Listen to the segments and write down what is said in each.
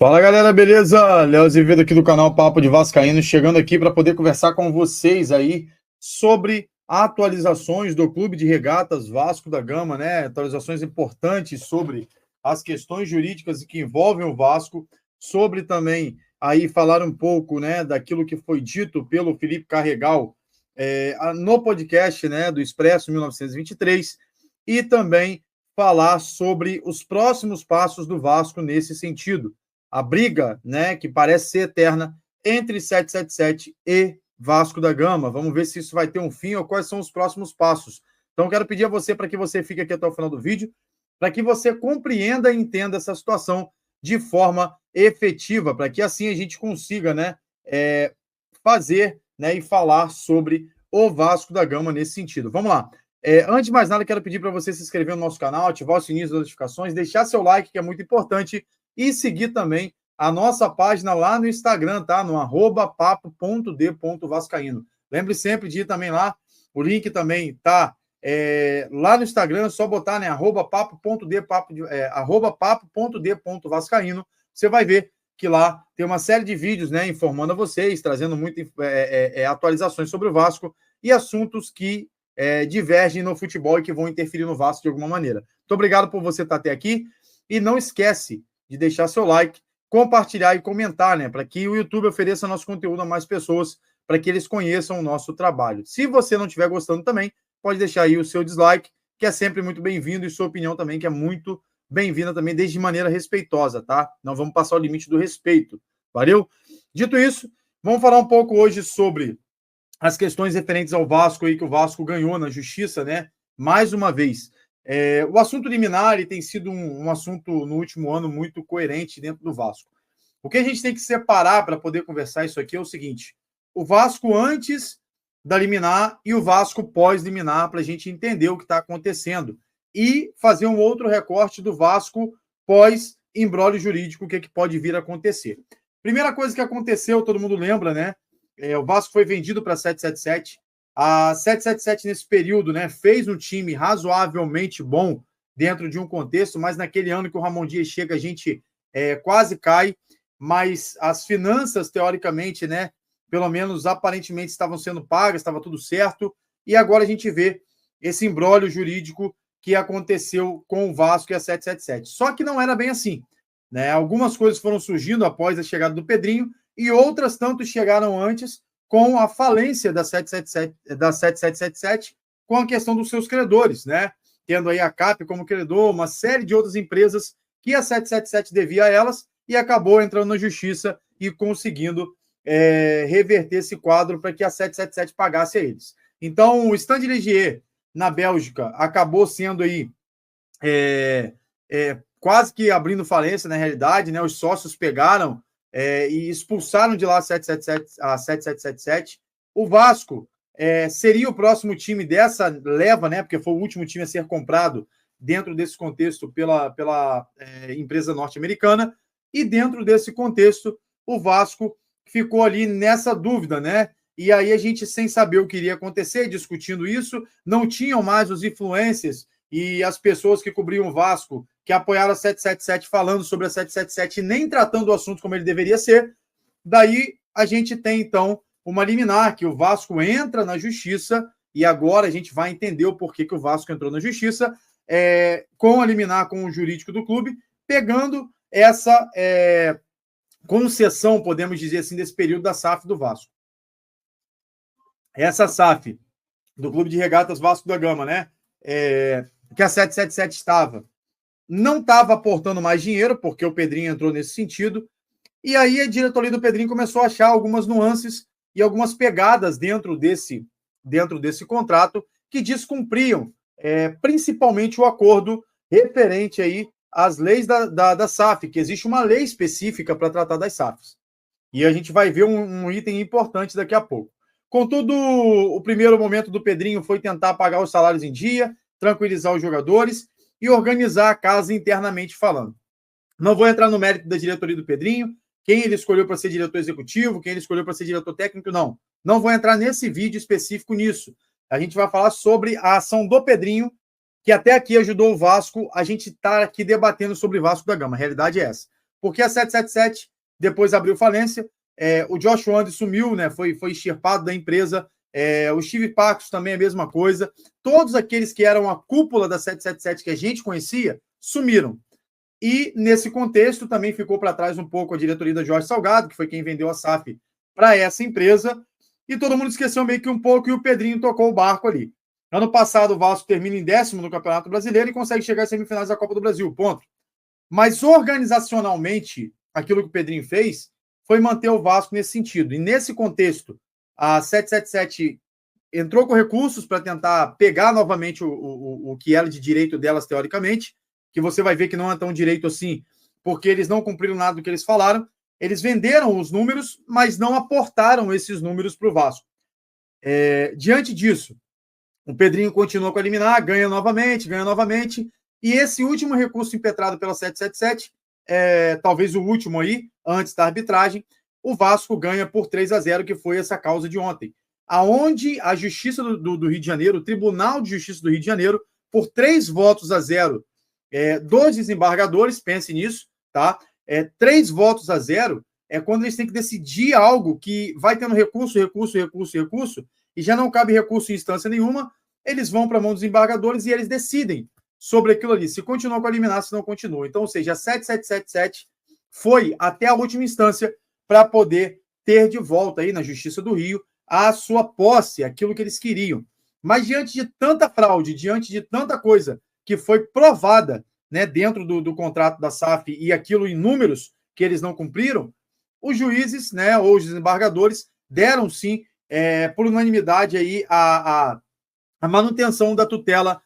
Fala galera, beleza? Léo Azevedo aqui do canal Papo de Vascaíno, chegando aqui para poder conversar com vocês aí sobre atualizações do Clube de Regatas Vasco da Gama, né? Atualizações importantes sobre as questões jurídicas que envolvem o Vasco, sobre também aí falar um pouco, né, daquilo que foi dito pelo Felipe Carregal no podcast, né, do Expresso 1923 e também falar sobre os próximos passos do Vasco nesse sentido. A briga, né, que parece ser eterna, entre 777 e Vasco da Gama. Vamos ver se isso vai ter um fim ou quais são os próximos passos. Então, quero pedir a você para que você fique aqui até o final do vídeo, para que você compreenda e entenda essa situação de forma efetiva, para que assim a gente consiga, né, fazer, né, e falar sobre o Vasco da Gama nesse sentido. Vamos lá. Antes de mais nada, quero pedir para você se inscrever no nosso canal, ativar o sininho das notificações, deixar seu like, que é muito importante, e seguir também a nossa página lá no Instagram, tá? No @papo.d.vascaíno. Lembre sempre de ir também lá, o link também tá lá no Instagram, é só botar, né? @papo.d.vascaíno. Você vai ver que lá tem uma série de vídeos, né? Informando a vocês, trazendo muitas atualizações sobre o Vasco e assuntos que divergem no futebol e que vão interferir no Vasco de alguma maneira. Muito obrigado por você estar até aqui e não esquece de deixar seu like, compartilhar e comentar, né? Para que o YouTube ofereça nosso conteúdo a mais pessoas, para que eles conheçam o nosso trabalho. Se você não estiver gostando também, pode deixar aí o seu dislike, que é sempre muito bem-vindo, e sua opinião também, que é muito bem-vinda também, desde de maneira respeitosa, tá? Não vamos passar o limite do respeito. Valeu? Dito isso, vamos falar um pouco hoje sobre as questões referentes ao Vasco aí, que o Vasco ganhou na justiça, né? Mais uma vez. O assunto liminar tem sido um assunto no último ano muito coerente dentro do Vasco. O que a gente tem que separar para poder conversar isso aqui é o seguinte: o Vasco antes da liminar e o Vasco pós-liminar, para a gente entender o que está acontecendo e fazer um outro recorte do Vasco pós-imbróglio jurídico, o que pode vir a acontecer. Primeira coisa que aconteceu, todo mundo lembra, né? O Vasco foi vendido para a 777. A 777, nesse período, né, fez um time razoavelmente bom dentro de um contexto, mas naquele ano que o Ramon Dias chega, a gente quase cai, mas as finanças, teoricamente, né, pelo menos aparentemente, estavam sendo pagas, estava tudo certo, e agora a gente vê esse imbróglio jurídico que aconteceu com o Vasco e a 777. Só que não era bem assim, né? Algumas coisas foram surgindo após a chegada do Pedrinho, e outras tanto chegaram antes, com a falência da 7777, com a questão dos seus credores, né? Tendo aí a CAP como credor, uma série de outras empresas que a 777 devia a elas, e acabou entrando na justiça e conseguindo reverter esse quadro para que a 777 pagasse a eles. Então, o Stade Ligier, na Bélgica, acabou sendo aí quase que abrindo falência, na realidade, né? Os sócios pegaram e expulsaram de lá a 7777. O Vasco seria o próximo time dessa leva, né? Porque foi o último time a ser comprado dentro desse contexto pela empresa norte-americana. E dentro desse contexto, o Vasco ficou ali nessa dúvida, né? E aí a gente, sem saber o que iria acontecer, discutindo isso, não tinham mais os influencers e as pessoas que cobriam o Vasco, que apoiaram a 777, falando sobre a 777 e nem tratando o assunto como ele deveria ser. Daí a gente tem, então, uma liminar, que o Vasco entra na justiça, e agora a gente vai entender o porquê que o Vasco entrou na justiça, com a liminar com o jurídico do clube, pegando essa concessão, podemos dizer assim, desse período da SAF do Vasco. Essa SAF do Clube de Regatas Vasco da Gama, né? Que a 777 não estava aportando mais dinheiro, porque o Pedrinho entrou nesse sentido, e aí a diretoria do Pedrinho começou a achar algumas nuances e algumas pegadas dentro desse contrato que descumpriam principalmente o acordo referente aí às leis da SAF, que existe uma lei específica para tratar das SAFs. E a gente vai ver um item importante daqui a pouco. Contudo, o primeiro momento do Pedrinho foi tentar pagar os salários em dia, tranquilizar os jogadores e organizar a casa internamente falando. Não vou entrar no mérito da diretoria do Pedrinho, quem ele escolheu para ser diretor executivo, quem ele escolheu para ser diretor técnico, não. Não vou entrar nesse vídeo específico nisso. A gente vai falar sobre a ação do Pedrinho, que até aqui ajudou o Vasco. A gente está aqui debatendo sobre Vasco da Gama. A realidade é essa. Porque a 777 depois abriu falência, o Josh Wand sumiu, né? Foi extirpado da empresa, o Steve Paxos também é a mesma coisa. Todos aqueles que eram a cúpula da 777 que a gente conhecia, sumiram. E, nesse contexto, também ficou para trás um pouco a diretoria da Jorge Salgado, que foi quem vendeu a SAF para essa empresa, e todo mundo esqueceu meio que um pouco e o Pedrinho tocou o barco ali. Ano passado, o Vasco termina em 10º no Campeonato Brasileiro e consegue chegar às semifinais da Copa do Brasil, ponto. Mas, organizacionalmente, aquilo que o Pedrinho fez foi manter o Vasco nesse sentido. E, nesse contexto, a 777 entrou com recursos para tentar pegar novamente o que era de direito delas, teoricamente, que você vai ver que não é tão direito assim, porque eles não cumpriram nada do que eles falaram. Eles venderam os números, mas não aportaram esses números para o Vasco. Diante disso, o Pedrinho continua com a liminar, ganha novamente, e esse último recurso impetrado pela 777, talvez o último aí, antes da arbitragem, o Vasco ganha por 3-0, que foi essa causa de ontem, aonde a Justiça do Rio de Janeiro, o Tribunal de Justiça do Rio de Janeiro, por 3-0, dos desembargadores, pense nisso, tá? 3-0 é quando eles têm que decidir algo que vai tendo recurso, e já não cabe recurso em instância nenhuma, eles vão para a mão dos desembargadores e eles decidem sobre aquilo ali, se continua com a liminar, se não continua. Então, ou seja, a 7777 foi até a última instância para poder ter de volta aí na Justiça do Rio a sua posse, aquilo que eles queriam. Mas diante de tanta fraude, diante de tanta coisa que foi provada, né, dentro do contrato da SAF e aquilo em números que eles não cumpriram, os juízes, né, ou os desembargadores deram sim, por unanimidade aí a manutenção da tutela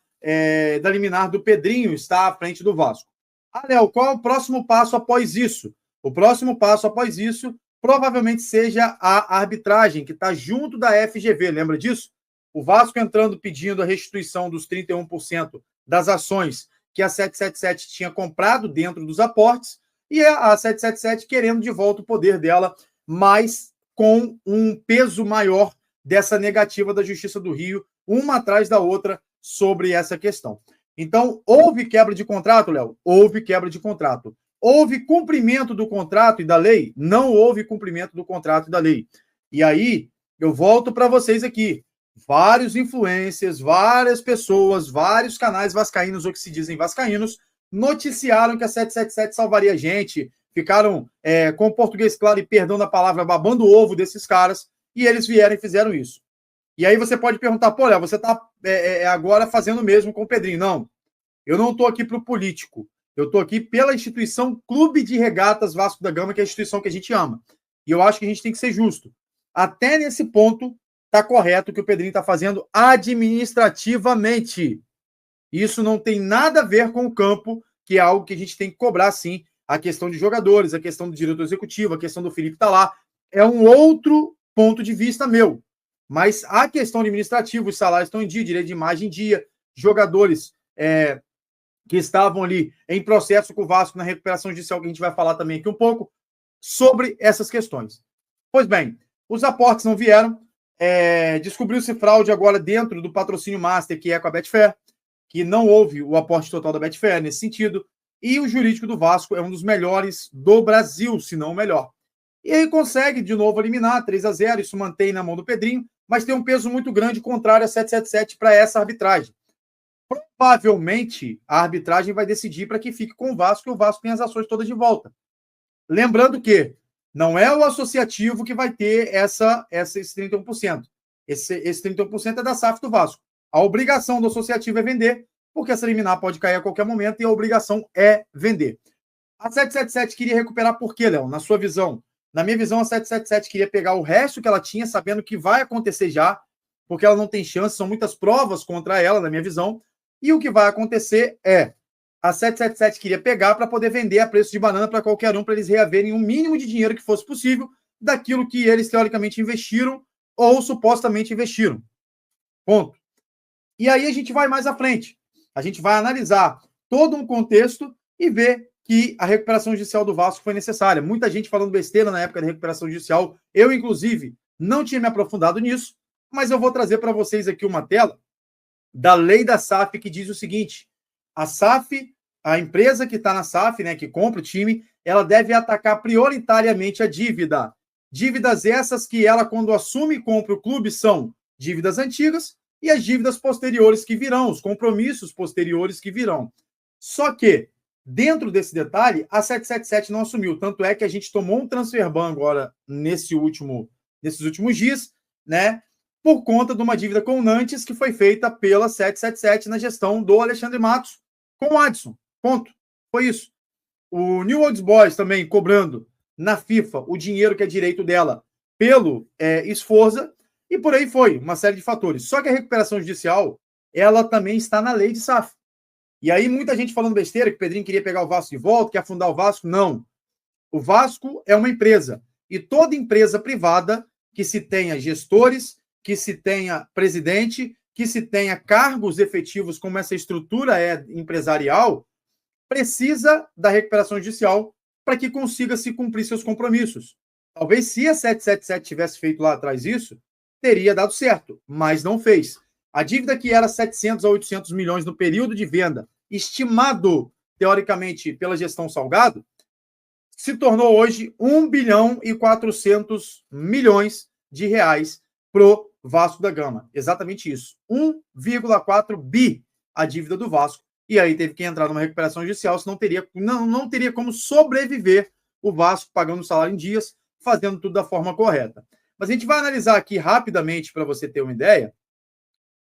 da liminar do Pedrinho está à frente do Vasco. Léo, qual é o próximo passo após isso? O próximo passo após isso provavelmente seja a arbitragem, que está junto da FGV, lembra disso? O Vasco entrando pedindo a restituição dos 31% das ações que a 777 tinha comprado dentro dos aportes, e a 777 querendo de volta o poder dela, mas com um peso maior dessa negativa da Justiça do Rio, uma atrás da outra, sobre essa questão. Então, houve quebra de contrato, Léo? Houve quebra de contrato. Houve cumprimento do contrato e da lei? Não houve cumprimento do contrato e da lei. E aí, eu volto para vocês aqui. Vários influencers, várias pessoas, vários canais vascaínos, ou que se dizem vascaínos, noticiaram que a 777 salvaria a gente, ficaram com o português claro e perdão da palavra, babando o ovo desses caras, e eles vieram e fizeram isso. E aí você pode perguntar, pô, Léo, você está agora fazendo o mesmo com o Pedrinho. Não, eu não estou aqui para o político, eu estou aqui pela instituição Clube de Regatas Vasco da Gama, que é a instituição que a gente ama. E eu acho que a gente tem que ser justo. Até nesse ponto, está correto o que o Pedrinho está fazendo administrativamente. Isso não tem nada a ver com o campo, que é algo que a gente tem que cobrar, sim. A questão de jogadores, a questão do diretor executivo, a questão do Felipe tá lá. É um outro ponto de vista meu. Mas a questão administrativa, os salários estão em dia, direito de imagem em dia, jogadores que estavam ali em processo com o Vasco na recuperação judicial, que a gente vai falar também aqui um pouco, sobre essas questões. Pois bem, os aportes não vieram, descobriu-se fraude agora dentro do patrocínio master, que é com a Betfair, que não houve o aporte total da Betfair nesse sentido, e o jurídico do Vasco é um dos melhores do Brasil, se não o melhor. E aí consegue de novo eliminar 3-0, isso mantém na mão do Pedrinho, mas tem um peso muito grande contrário a 777 para essa arbitragem. Provavelmente a arbitragem vai decidir para que fique com o Vasco, e o Vasco tem as ações todas de volta. Lembrando que não é o associativo que vai ter esses 31%. Esse 31% é da SAF do Vasco. A obrigação do associativo é vender, porque essa liminar pode cair a qualquer momento e a obrigação é vender. A 777 queria recuperar por quê, Léo? Na sua visão? Na minha visão, a 777 queria pegar o resto que ela tinha, sabendo que vai acontecer já, porque ela não tem chance, são muitas provas contra ela, na minha visão, e o que vai acontecer é a 777 queria pegar para poder vender a preço de banana para qualquer um, para eles reaverem o mínimo de dinheiro que fosse possível daquilo que eles teoricamente investiram ou supostamente investiram. Ponto. E aí a gente vai mais à frente. A gente vai analisar todo um contexto e ver que a recuperação judicial do Vasco foi necessária. Muita gente falando besteira na época da recuperação judicial. Eu, inclusive, não tinha me aprofundado nisso, mas eu vou trazer para vocês aqui uma tela da lei da SAF que diz o seguinte: a SAF, a empresa que está na SAF, né, que compra o time, ela deve atacar prioritariamente a dívida. Dívidas essas que ela, quando assume e compra o clube, são dívidas antigas e as dívidas posteriores que virão, os compromissos posteriores que virão. Só que, dentro desse detalhe, a 777 não assumiu. Tanto é que a gente tomou um transfer ban agora nesses últimos dias, né? Por conta de uma dívida com o Nantes que foi feita pela 777 na gestão do Alexandre Matos com o Adson. Ponto. Foi isso. O New Old Boys também cobrando na FIFA o dinheiro que é direito dela pelo Esforza, e por aí foi, uma série de fatores. Só que a recuperação judicial, ela também está na lei de SAF. E aí muita gente falando besteira, que o Pedrinho queria pegar o Vasco de volta, quer afundar o Vasco. Não. O Vasco é uma empresa. E toda empresa privada que se tenha gestores, que se tenha presidente, que se tenha cargos efetivos, como essa estrutura é empresarial, precisa da recuperação judicial para que consiga se cumprir seus compromissos. Talvez se a 777 tivesse feito lá atrás isso, teria dado certo, mas não fez. A dívida que era 700 a 800 milhões no período de venda, estimado, teoricamente, pela gestão Salgado, se tornou hoje 1 bilhão e 400 milhões de reais pro Vasco da Gama. Exatamente isso. 1,4 bi a dívida do Vasco. E aí teve que entrar numa recuperação judicial, senão não teria como sobreviver o Vasco pagando salário em dias, fazendo tudo da forma correta. Mas a gente vai analisar aqui rapidamente, para você ter uma ideia,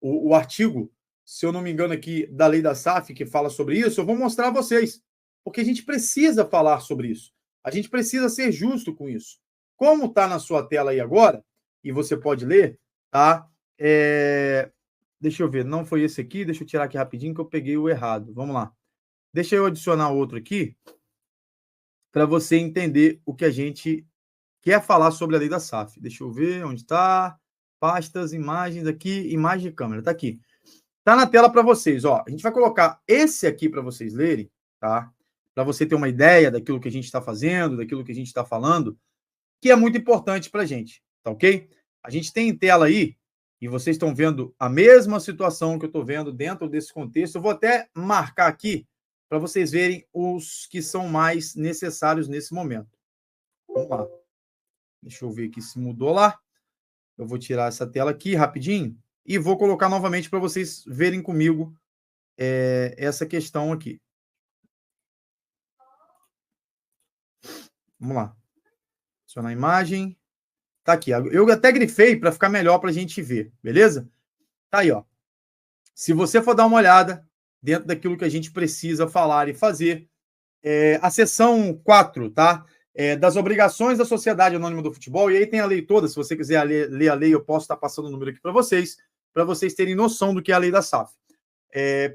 o artigo, se eu não me engano aqui, da lei da SAF, que fala sobre isso, eu vou mostrar a vocês, porque a gente precisa falar sobre isso. A gente precisa ser justo com isso. Como está na sua tela aí agora, e você pode ler, tá? Deixa eu ver, não foi esse aqui, deixa eu tirar aqui rapidinho que eu peguei o errado. Vamos lá. Deixa eu adicionar outro aqui para você entender o que a gente quer falar sobre a lei da SAF. Deixa eu ver onde está. Pastas, imagens aqui, imagem de câmera, tá aqui. Tá na tela para vocês, ó. A gente vai colocar esse aqui para vocês lerem, tá? Para você ter uma ideia daquilo que a gente está fazendo, daquilo que a gente está falando, que é muito importante para a gente, tá ok? A gente tem em tela aí, e vocês estão vendo a mesma situação que eu estou vendo dentro desse contexto. Eu vou até marcar aqui para vocês verem os que são mais necessários nesse momento. Vamos lá. Deixa eu ver aqui se mudou lá. Eu vou tirar essa tela aqui rapidinho e vou colocar novamente para vocês verem comigo essa questão aqui. Vamos lá. Adicionar a imagem. Tá aqui. Eu até grifei para ficar melhor para a gente ver, beleza? Tá aí, ó. Se você for dar uma olhada dentro daquilo que a gente precisa falar e fazer, a seção 4, tá? Das obrigações da Sociedade Anônima do Futebol, e aí tem a lei toda, se você quiser ler a lei, eu posso estar passando o número aqui para vocês terem noção do que é a lei da SAF.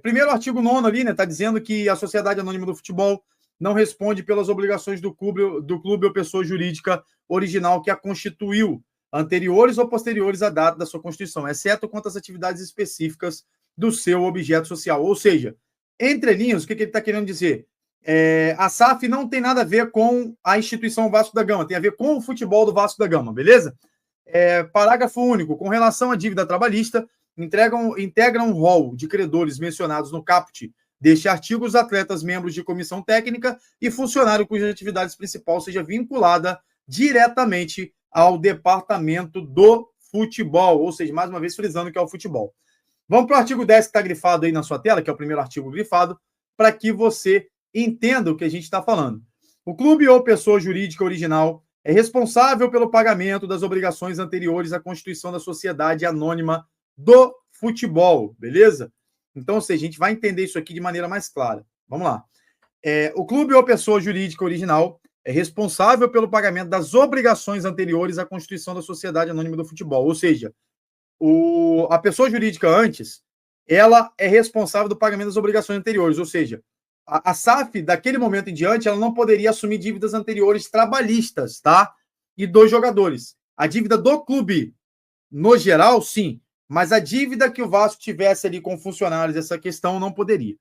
Primeiro artigo 9º ali, né, tá dizendo que a Sociedade Anônima do Futebol não responde pelas obrigações do clube ou pessoa jurídica original que a constituiu, anteriores ou posteriores à data da sua constituição, exceto quanto às atividades específicas do seu objeto social. Ou seja, entre linhas, o que ele está querendo dizer? A SAF não tem nada a ver com a instituição Vasco da Gama, tem a ver com o futebol do Vasco da Gama, beleza? Parágrafo único. Com relação à dívida trabalhista, integram um rol de credores mencionados no caput deste artigo os atletas membros de comissão técnica e funcionário cuja atividade principal seja vinculada diretamente ao departamento do futebol, ou seja, mais uma vez frisando que é o futebol. Vamos para o artigo 10 que está grifado aí na sua tela, que é o primeiro artigo grifado, para que você entenda o que a gente está falando. O clube ou pessoa jurídica original é responsável pelo pagamento das obrigações anteriores à constituição da Sociedade Anônima do Futebol, beleza? Então, ou seja, a gente vai entender isso aqui de maneira mais clara. Vamos lá. O clube ou pessoa jurídica original é responsável pelo pagamento das obrigações anteriores à constituição da Sociedade Anônima do Futebol. Ou seja, a pessoa jurídica antes, ela é responsável do pagamento das obrigações anteriores. Ou seja, a SAF, daquele momento em diante, ela não poderia assumir dívidas anteriores trabalhistas, tá? E dos jogadores. A dívida do clube, no geral, sim. Mas a dívida que o Vasco tivesse ali com funcionários, essa questão não poderia.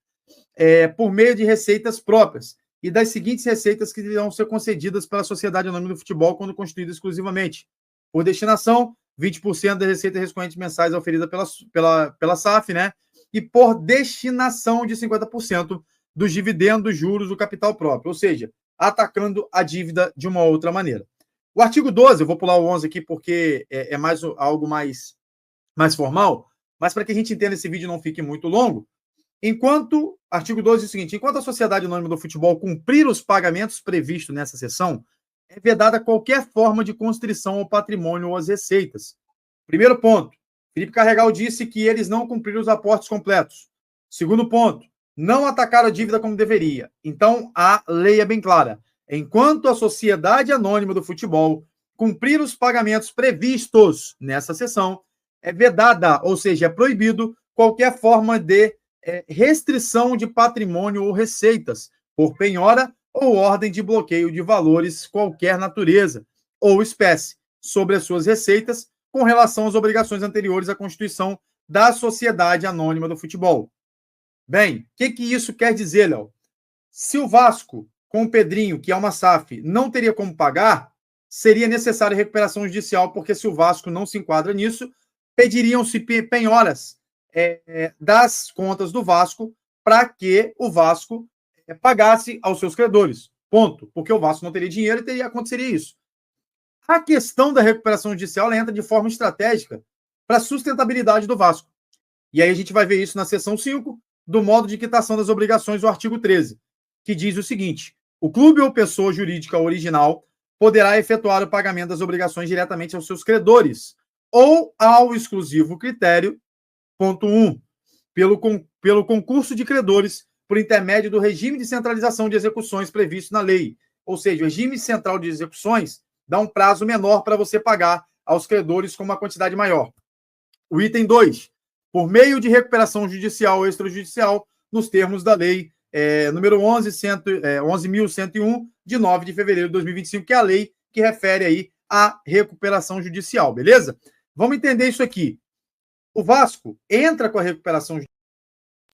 Por meio de receitas próprias e das seguintes receitas que irão ser concedidas pela Sociedade Anônima do Futebol quando constituída exclusivamente. Por destinação, 20% da receita recorrente mensais oferida pela SAF, né? E por destinação de 50% dos dividendos, juros do capital próprio. Ou seja, atacando a dívida de uma outra maneira. O artigo 12, eu vou pular o 11 aqui porque é mais algo mais formal, mas para que a gente entenda esse vídeo não fique muito longo, artigo 12 é o seguinte, enquanto a Sociedade Anônima do Futebol cumprir os pagamentos previstos nessa seção, é vedada qualquer forma de constrição ao patrimônio ou às receitas. Primeiro ponto, Felipe Carregal disse que eles não cumpriram os aportes completos. Segundo ponto, não atacaram a dívida como deveria. Então, a lei é bem clara. Enquanto a Sociedade Anônima do Futebol cumprir os pagamentos previstos nessa seção, é vedada, ou seja, é proibido qualquer forma de restrição de patrimônio ou receitas por penhora ou ordem de bloqueio de valores qualquer natureza ou espécie sobre as suas receitas com relação às obrigações anteriores à constituição da Sociedade Anônima do Futebol. Bem, o que isso quer dizer, Léo? Se o Vasco, com o Pedrinho, que é uma SAF, não teria como pagar, seria necessária recuperação judicial, porque se o Vasco não se enquadra nisso, pediriam-se penhoras das contas do Vasco para que o Vasco pagasse aos seus credores. Ponto. Porque o Vasco não teria dinheiro e aconteceria isso. A questão da recuperação judicial entra de forma estratégica para a sustentabilidade do Vasco. E aí a gente vai ver isso na seção 5 do modo de quitação das obrigações do artigo 13, que diz o seguinte: o clube ou pessoa jurídica original poderá efetuar o pagamento das obrigações diretamente aos seus credores ou ao exclusivo critério, ponto 1, pelo concurso de credores por intermédio do regime de centralização de execuções previsto na lei. Ou seja, o regime central de execuções dá um prazo menor para você pagar aos credores com uma quantidade maior. O item 2, por meio de recuperação judicial ou extrajudicial, nos termos da lei número 11.101, de 9 de fevereiro de 2025, que é a lei que refere aí à recuperação judicial, beleza? Vamos entender isso aqui. O Vasco entra com a recuperação judicial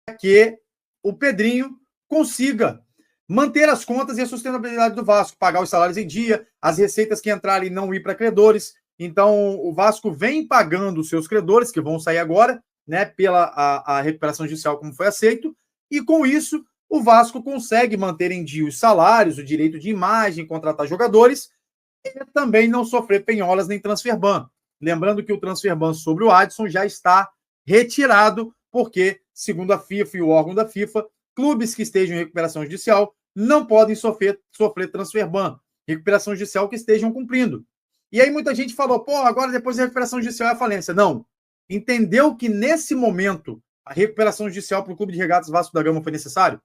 para que o Pedrinho consiga manter as contas e a sustentabilidade do Vasco, pagar os salários em dia, as receitas que entrarem não ir para credores. Então, o Vasco vem pagando os seus credores, que vão sair agora, né, pela a recuperação judicial, como foi aceito, e com isso, o Vasco consegue manter em dia os salários, o direito de imagem, contratar jogadores, e também não sofrer penhoras nem transfer ban. Lembrando que o transfer ban sobre o Adson já está retirado, porque, segundo a FIFA e o órgão da FIFA, clubes que estejam em recuperação judicial não podem sofrer transfer ban, recuperação judicial que estejam cumprindo. E aí muita gente falou, agora depois da recuperação judicial é a falência. Não. Entendeu que nesse momento a recuperação judicial para o Clube de Regatas Vasco da Gama foi necessário?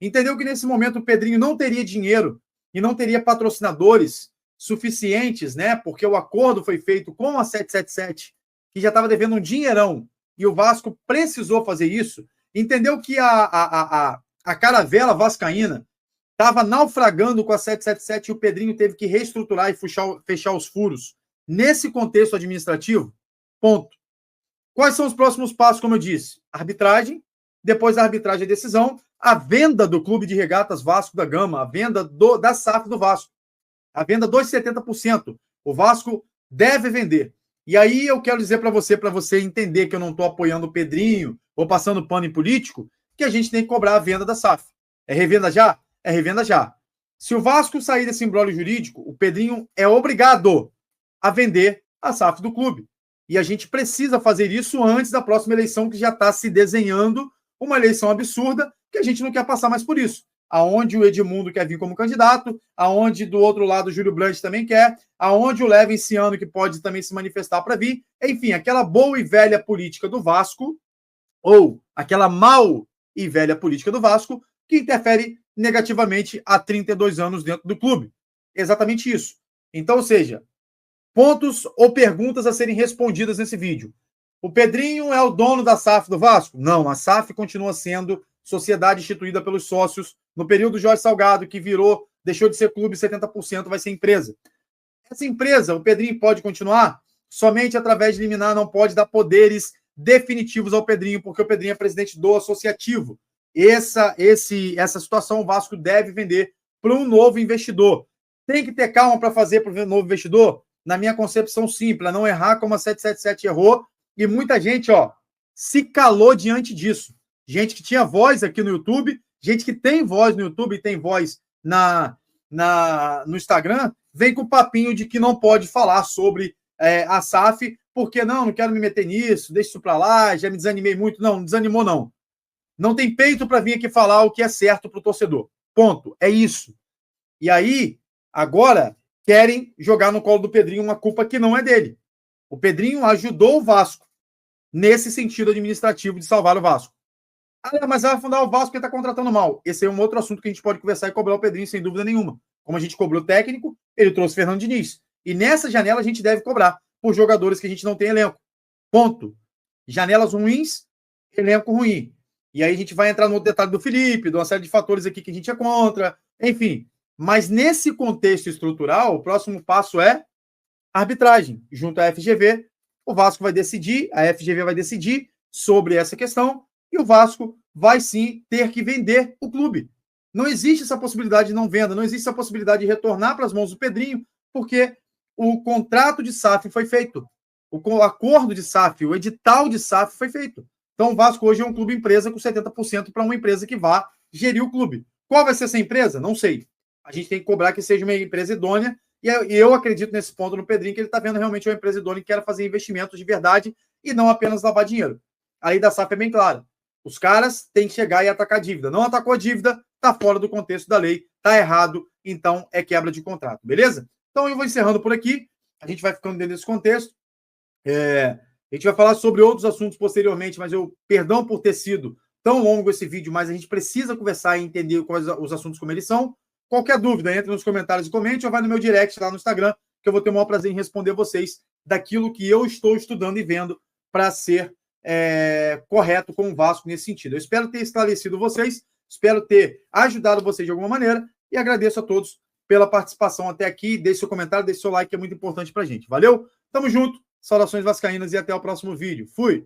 Entendeu que nesse momento o Pedrinho não teria dinheiro e não teria patrocinadores suficientes, né? Porque o acordo foi feito com a 777, que já estava devendo um dinheirão, e o Vasco precisou fazer isso. Entendeu que a caravela vascaína estava naufragando com a 777 e o Pedrinho teve que reestruturar e fechar os furos nesse contexto administrativo? Ponto. Quais são os próximos passos, como eu disse? Arbitragem, depois da arbitragem a decisão, a venda do Clube de Regatas Vasco da Gama, a venda da SAF do Vasco, a venda dos 70%. O Vasco deve vender. E aí eu quero dizer para você entender que eu não estou apoiando o Pedrinho ou passando pano em político, que a gente tem que cobrar a venda da SAF. É revenda já? É revenda já. Se o Vasco sair desse imbróglio jurídico, o Pedrinho é obrigado a vender a SAF do clube. E a gente precisa fazer isso antes da próxima eleição, que já está se desenhando uma eleição absurda, que a gente não quer passar mais por isso. Aonde o Edmundo quer vir como candidato, aonde do outro lado o Júlio Brandt também quer, aonde o Levinciano, que pode também se manifestar para vir. Enfim, aquela boa e velha política do Vasco, ou aquela mal e velha política do Vasco, que interfere negativamente há 32 anos dentro do clube. Exatamente isso. Então, ou seja, pontos ou perguntas a serem respondidas nesse vídeo. O Pedrinho é o dono da SAF do Vasco? Não, a SAF continua sendo sociedade instituída pelos sócios. No período Jorge Salgado, que deixou de ser clube, 70% vai ser empresa. Essa empresa, o Pedrinho pode continuar? Somente através de liminar, não pode dar poderes definitivos ao Pedrinho, porque o Pedrinho é presidente do associativo. Essa situação o Vasco deve vender para um novo investidor. Tem que ter calma para fazer para o novo investidor? Na minha concepção simples, não errar como a 777 errou, e muita gente se calou diante disso. Gente que tinha voz aqui no YouTube, gente que tem voz no YouTube e tem voz no Instagram, vem com o papinho de que não pode falar sobre a SAF, porque não quero me meter nisso, deixa isso para lá, já me desanimei muito. Não desanimou, não. Não tem peito para vir aqui falar o que é certo para o torcedor. Ponto. É isso. E aí, agora, querem jogar no colo do Pedrinho uma culpa que não é dele. O Pedrinho ajudou o Vasco nesse sentido administrativo de salvar o Vasco. Mas vai afundar o Vasco porque está contratando mal. Esse é um outro assunto que a gente pode conversar e cobrar o Pedrinho, sem dúvida nenhuma. Como a gente cobrou o técnico, ele trouxe o Fernando Diniz. E nessa janela a gente deve cobrar por jogadores que a gente não tem elenco. Ponto. Janelas ruins, elenco ruim. E aí a gente vai entrar no detalhe do Felipe, de uma série de fatores aqui que a gente é contra, enfim. Mas nesse contexto estrutural, o próximo passo é arbitragem. Junto à FGV, o Vasco vai decidir, a FGV vai decidir sobre essa questão e o Vasco vai sim ter que vender o clube. Não existe essa possibilidade de não venda, não existe essa possibilidade de retornar para as mãos do Pedrinho, porque o contrato de SAF foi feito. O acordo de SAF, o edital de SAF foi feito. Então o Vasco hoje é um clube empresa com 70% para uma empresa que vá gerir o clube. Qual vai ser essa empresa? Não sei. A gente tem que cobrar que seja uma empresa idônea e eu acredito nesse ponto no Pedrinho, que ele está vendo realmente uma empresa idônea que quer fazer investimentos de verdade e não apenas lavar dinheiro. A lei da SAF é bem clara. Os caras têm que chegar e atacar a dívida. Não atacou a dívida, está fora do contexto da lei, está errado, então é quebra de contrato, beleza? Então eu vou encerrando por aqui, a gente vai ficando dentro desse contexto. A gente vai falar sobre outros assuntos posteriormente, mas perdão por ter sido tão longo esse vídeo, mas a gente precisa conversar e entender quais os assuntos como eles são. Qualquer dúvida, entre nos comentários e comente, ou vai no meu direct lá no Instagram, que eu vou ter o maior prazer em responder vocês daquilo que eu estou estudando e vendo para ser correto com o Vasco nesse sentido. Eu espero ter esclarecido vocês, espero ter ajudado vocês de alguma maneira e agradeço a todos pela participação até aqui. Deixe seu comentário, deixe seu like, que é muito importante para a gente. Valeu? Tamo junto, saudações vascaínas e até o próximo vídeo. Fui!